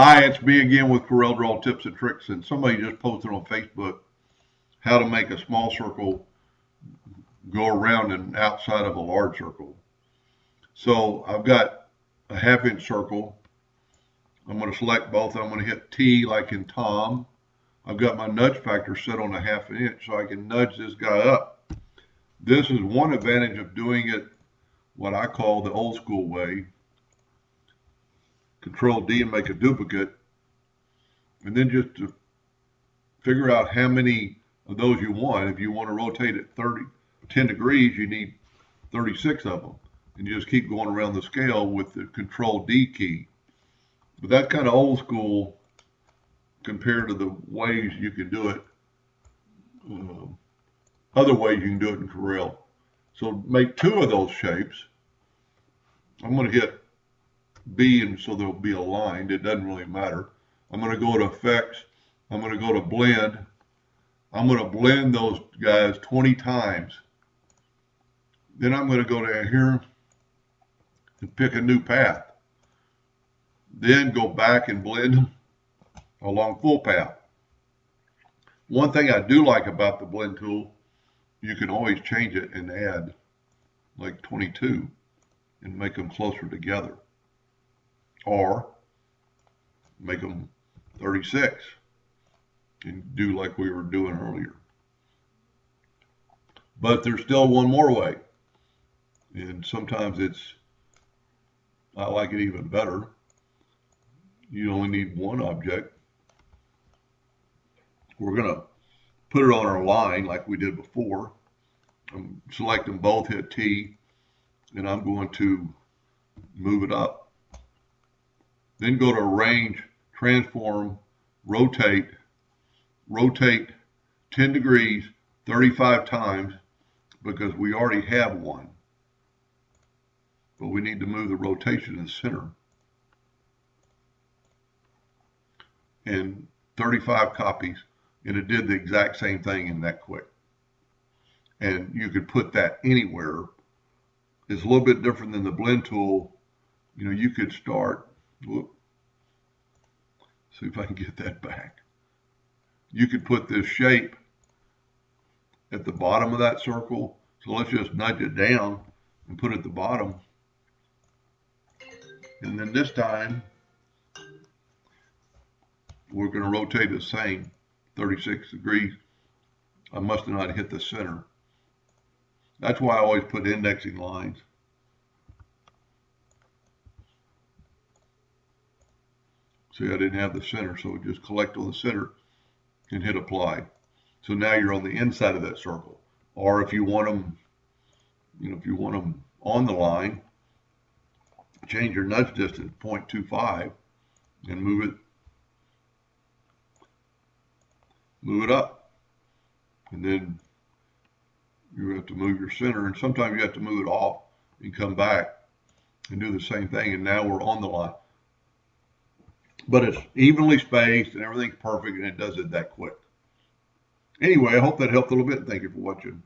Hi, it's me again with Corel Draw Tips and Tricks, and somebody just posted on Facebook how to make a small circle go around and outside of a large circle. So I've got a ½ inch circle. I'm going to select both. I'm going to hit T like in Tom. I've got my nudge factor set on a ½ inch so I can nudge this guy up. This is one advantage of doing it what I call the old school way. Control D and make a duplicate, and then just to figure out how many of those you want. If you want to rotate it 10 degrees, you need 36 of them, and you just keep going around the scale with the Control D key. But that's kind of old school compared to the ways you can do it, other ways you can do it in Corel. So make two of those shapes. I'm going to hit B, and so they'll be aligned. It doesn't really matter. I'm going to go to Effects. I'm going to go to Blend. I'm going to blend those guys 20 times. Then I'm going to go down here and pick a new path. Then go back and blend them along full path. One thing I do like about the blend tool, you can always change it and add like 22 and make them closer together. Or make them 36 and do like we were doing earlier. But there's still one more way, and sometimes I like it even better. You only need one object. We're going to put it on our line like we did before. I'm selecting both, hit T, and I'm going to move it up. Then go to Arrange, Transform, Rotate 10 degrees 35 times because we already have one. But we need to move the rotation to the center. And 35 copies, and it did the exact same thing in that quick. And you could put that anywhere. It's a little bit different than the blend tool. You know, you could start. Whoop. See if I can get that back. You could put this shape at the bottom of that circle. So let's just nudge it down and put it at the bottom. And then this time, we're going to rotate the same 36 degrees. I must have not hit the center. That's why I always put indexing lines. See, I didn't have the center, so just collect on the center and hit apply. So now you're on the inside of that circle. Or if you want them, if you want them on the line, change your nudge distance to 0.25 and move it up. And then you have to move your center, and sometimes you have to move it off and come back and do the same thing. And now we're on the line. But it's evenly spaced and everything's perfect, and it does it that quick. Anyway, I hope that helped a little bit. Thank you for watching.